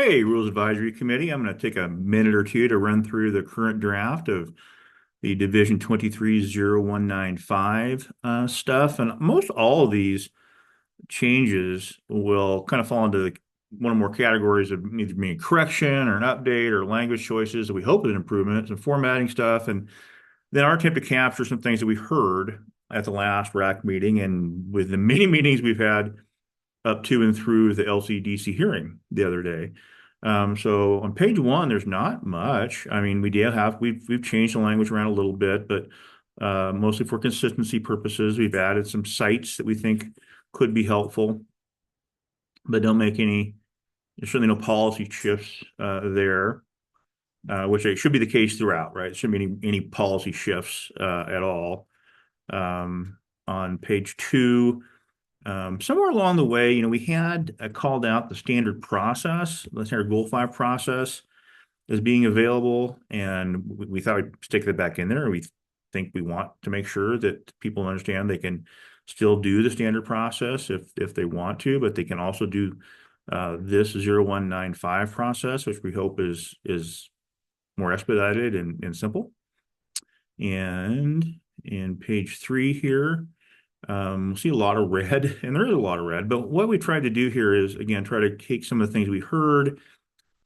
Hey, Rules Advisory Committee. I'm going to take a minute or two to run through the current draft of the Division 230195 stuff. And most all of these changes will kind of fall into one or more categories of either being a correction or an update or language choices that we hope is an improvement, some formatting stuff, and then our attempt to capture some things that we heard at the last RAC meeting and with the many meetings we've had up to and through the LCDC hearing the other day. So on page one, there's not much. I mean, we've changed the language around a little bit, but mostly for consistency purposes, we've added some sites that we think could be helpful, but don't make any. There's certainly no policy shifts there, which should be the case throughout, right? There shouldn't be any policy shifts at all. On page two. Somewhere along the way, we had called out the standard process, the standard Goal 5 process as being available, and we thought we'd stick that back in there. We think we want to make sure that people understand they can still do the standard process if they want to, but they can also do this 0195 process, which we hope is more expedited and simple. And in page three here, we'll see a lot of red, and there is a lot of red. But what we tried to do here is, again, try to take some of the things we heard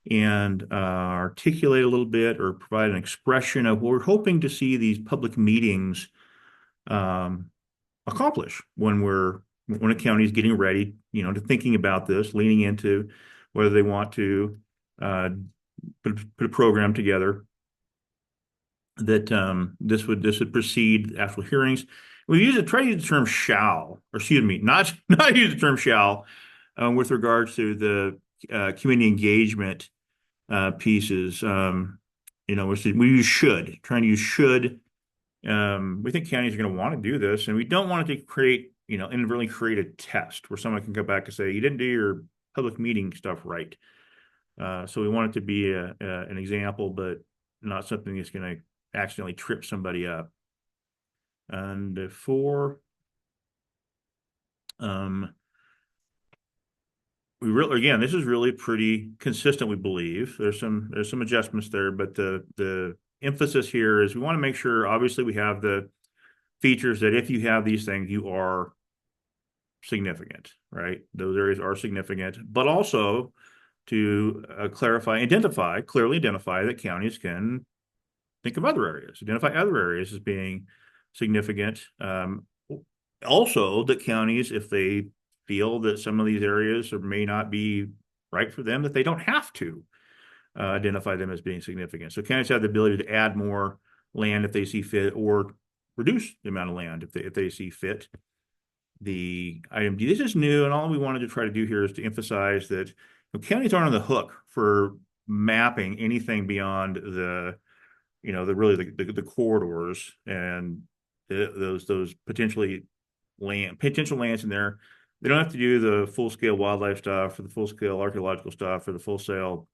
and articulate a little bit or provide an expression of what we're hoping to see these public meetings accomplish when a county is getting ready, to thinking about this, leaning into whether they want to uh, put a program together that this would precede actual hearings. We try to use the term shall, or excuse me, not not use the term shall, with regards to the community engagement pieces. We use should, trying to use should. We think counties are going to want to do this, and we don't want it to create, inadvertently create a test where someone can go back and say you didn't do your public meeting stuff right. So we want it to be an example, but not something that's going to accidentally trip somebody up. And four, um, again, this is really pretty consistent, we believe. There's some adjustments there, but the emphasis here is we want to make sure, obviously, we have the features that if you have these things, you are significant, right? Those areas are significant, but also to clearly identify that counties can think of other areas, identify other areas as being significant. Also, that counties, if they feel that some of these areas may not be right for them, that they don't have to identify them as being significant. So counties have the ability to add more land if they see fit, or reduce the amount of land if they see fit. The item D, this is new, and all we wanted to try to do here is to emphasize that counties aren't on the hook for mapping anything beyond the corridors and those potential lands in there. They don't have to do the full scale wildlife stuff, or the full scale archaeological stuff, or the full scale,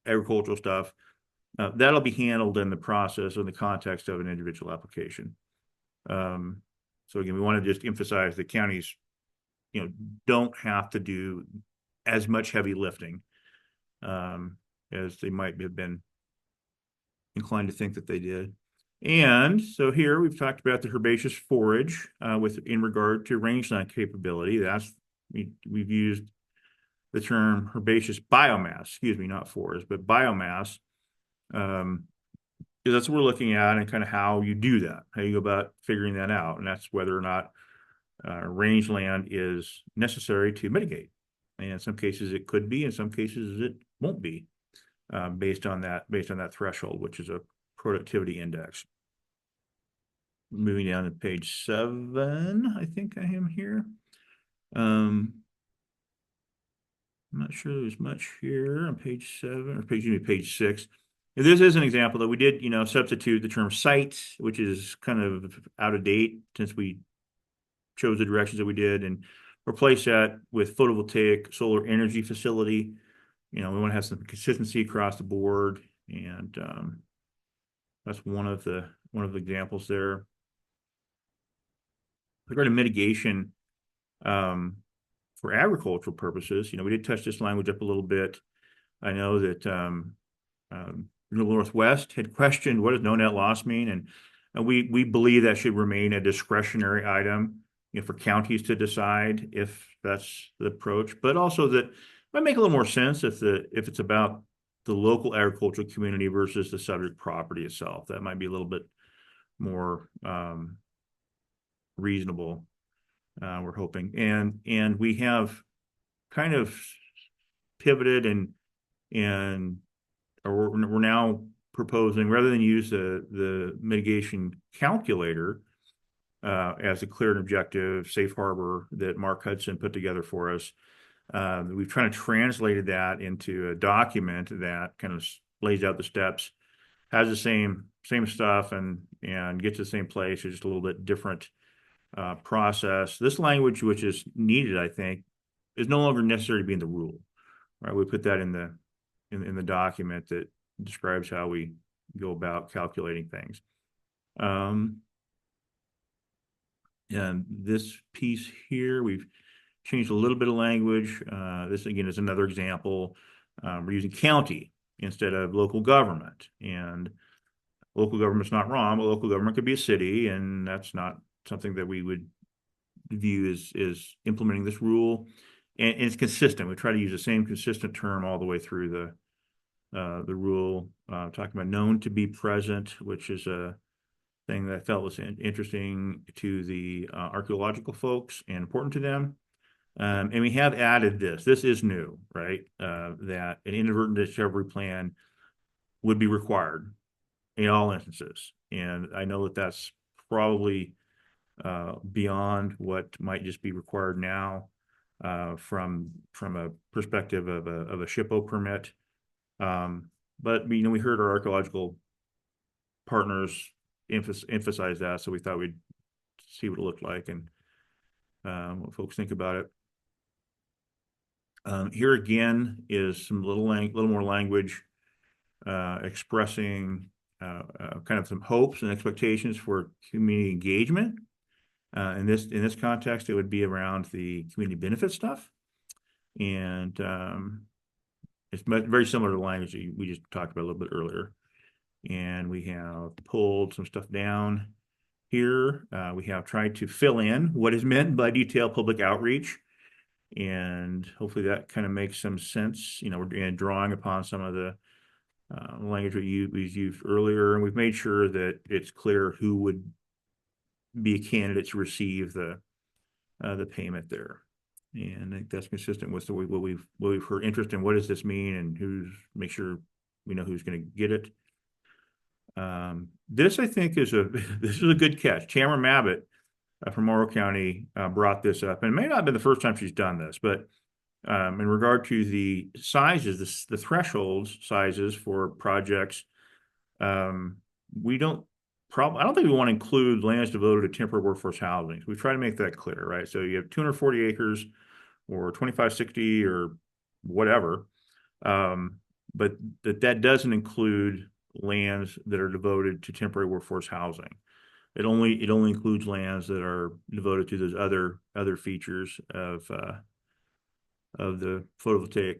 agricultural stuff. That'll be handled in the process or in the context of an individual application. So again, we want to just emphasize that counties, don't have to do as much heavy lifting as they might have been inclined to think that they did. And so here we've talked about the herbaceous forage in regard to rangeland capability. We've used the term herbaceous biomass, excuse me, not forest, but biomass, because that's what we're looking at and kind of how you do that, how you go about figuring that out, and that's whether or not rangeland is necessary to mitigate. And in some cases it could be, in some cases it won't be, based on that threshold, which is a productivity index. Moving down to page 7, I think I am here. I'm not sure there's much here on page 7 or page 6. This is an example that we did, substitute the term site, which is kind of out of date since we chose the directions that we did, and replace that with photovoltaic solar energy facility. We want to have some consistency across the board, and that's one of the examples there. Regarding mitigation, for agricultural purposes, we did touch this language up a little bit. I know that Renewable Northwest had questioned what does no net loss mean, and we believe that should remain a discretionary item, for counties to decide if that's the approach, but also that might make a little more sense if it's about the local agricultural community versus the subject property itself. That might be a little bit more reasonable. We're hoping, and we have kind of pivoted and or we're now proposing, rather than use the mitigation calculator as a clear and objective safe harbor that Mark Hudson put together for us, we've tried to translate that into a document that kind of lays out the steps, has the same stuff, and gets to the same place. It's just a little bit different process. This language, which is needed, I think, is no longer necessary to be in the rule. Right? We put that in the document that describes how we go about calculating things. And this piece here, we've changed a little bit of language. This again is another example. We're using county instead of local government, and local government's not wrong, but local government could be a city, and that's not something that we would view as implementing this rule. And it's consistent. We try to use the same consistent term all the way through the rule. Talking about known to be present, which is a thing that I felt was interesting to the archaeological folks and important to them. And we have added this. This is new, right? That an inadvertent discovery plan would be required in all instances. And I know that that's probably beyond what might just be required now from a perspective of a SHPO permit. But we heard our archaeological partners emphasize that, so we thought we'd see what it looked like and what folks think about it. Here again is some little more language expressing kind of some hopes and expectations for community engagement. In this context, it would be around the community benefit stuff, and it's very similar to the language that we just talked about a little bit earlier. And we have pulled some stuff down here. We have tried to fill in what is meant by detailed public outreach, and hopefully that kind of makes some sense. We're drawing upon some of the language we used earlier, and we've made sure that it's clear who would be a candidate to receive the payment there. And I think that's consistent with what we've heard interest in. What does this mean, and make sure we know who's going to get it. This I think is a good catch. Tamara Mabbitt from Morrow County brought this up, and it may not have been the first time she's done this, but in regard to the sizes, the thresholds sizes for projects, I don't think we want to include lands devoted to temporary workforce housing. We try to make that clear, right? So you have 240 acres or 2560 or whatever, but that doesn't include lands that are devoted to temporary workforce housing. It only includes lands that are devoted to those other features of the photovoltaic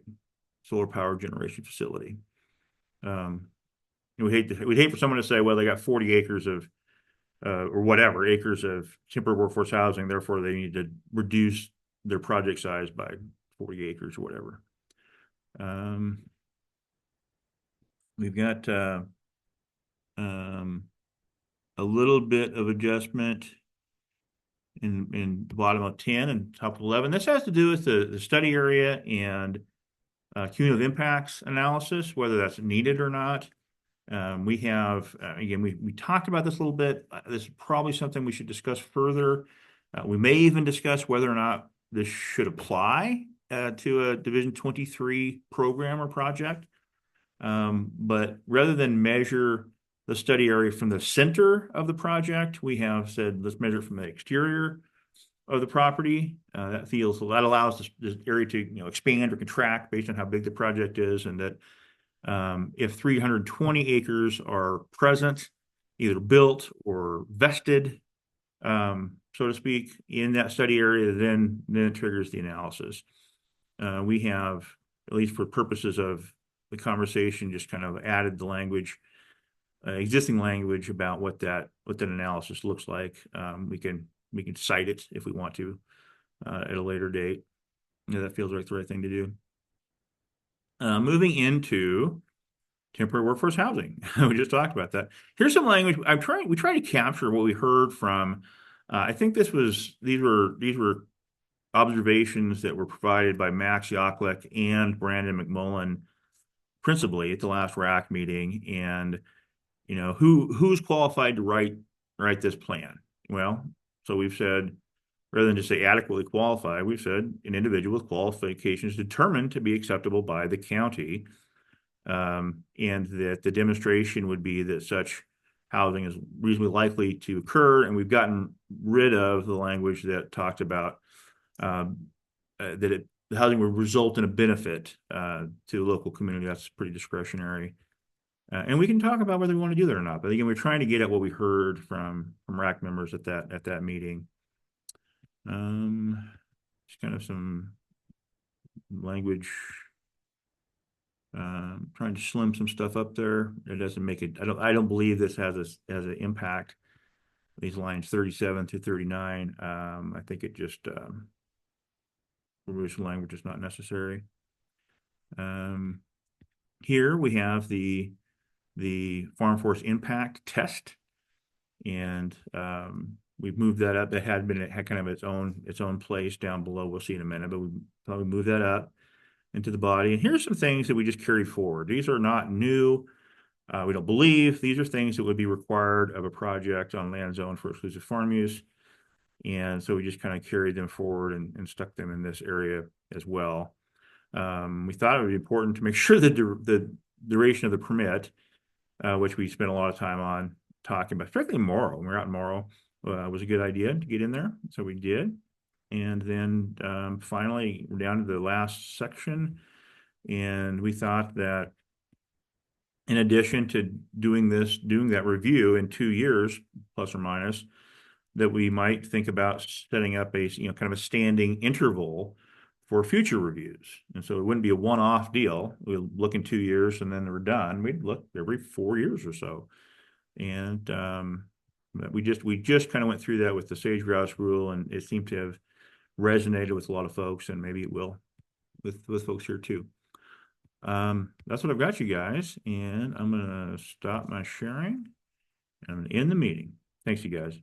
solar power generation facility. We'd hate for someone to say, well, they got 40 acres of or whatever acres of temporary workforce housing, therefore they need to reduce their project size by 40 acres or whatever. We've got a little bit of adjustment in the bottom of 10 and top of 11. This has to do with the study area and cumulative impacts analysis, whether that's needed or not. We have, again, we talked about this a little bit. This is probably something we should discuss further. We may even discuss whether or not this should apply to a Division 23 program or project. But rather than measure the study area from the center of the project, we have said, let's measure it from the exterior of the property. That allows this area to expand or contract based on how big the project is, and that if 320 acres are present, either built or vested, so to speak, in that study area, then it triggers the analysis. We have, at least for purposes of the conversation, just kind of added the language, existing language about what that analysis looks like. We can cite it if we want to at a later date. That feels like the right thing to do. Moving into temporary workforce housing. We just talked about that. Here's some language. We try to capture what we heard from, I think these were observations that were provided by Max Yaklik and Brandon McMullen principally at the last RAC meeting. And, who's qualified to write this plan? Well, so we've said, rather than just say adequately qualified, we've said an individual with qualifications determined to be acceptable by the county, and that the demonstration would be that such housing is reasonably likely to occur. And we've gotten rid of the language that talked about the housing would result in a benefit to the local community. That's pretty discretionary. And we can talk about whether we want to do that or not. But again, we're trying to get at what we heard from RAC members at that meeting. Just kind of some language. Trying to slim some stuff up there. It doesn't make it. I don't believe this has an impact. These lines 37 to 39. I think it just removes some language is not necessary. Here we have the farm force impact test, and we've moved that up. It had kind of its own place down below. We'll see in a minute, but we probably move that up into the body. And here's some things that we just carry forward. These are not new. We don't believe these are things that would be required of a project on land zone for exclusive farm use. And so we just kind of carried them forward and stuck them in this area as well. We thought it would be important to make sure that the duration of the permit, which we spent a lot of time on talking about, particularly Morrow, when we were out in Morrow, was a good idea to get in there. So we did. And then finally, we're down to the last section. And we thought that in addition to doing that review in 2 years, plus or minus, that we might think about setting up a, kind of a standing interval for future reviews. And so it wouldn't be a one-off deal. We'll look in 2 years and then we're done. We'd look every 4 years or so. And we just kind of went through that with the sage grouse rule, and it seemed to have resonated with a lot of folks, and maybe it will with folks here too. That's what I've got, you guys, and I'm gonna stop my sharing and I'm gonna end the meeting. Thanks, you guys.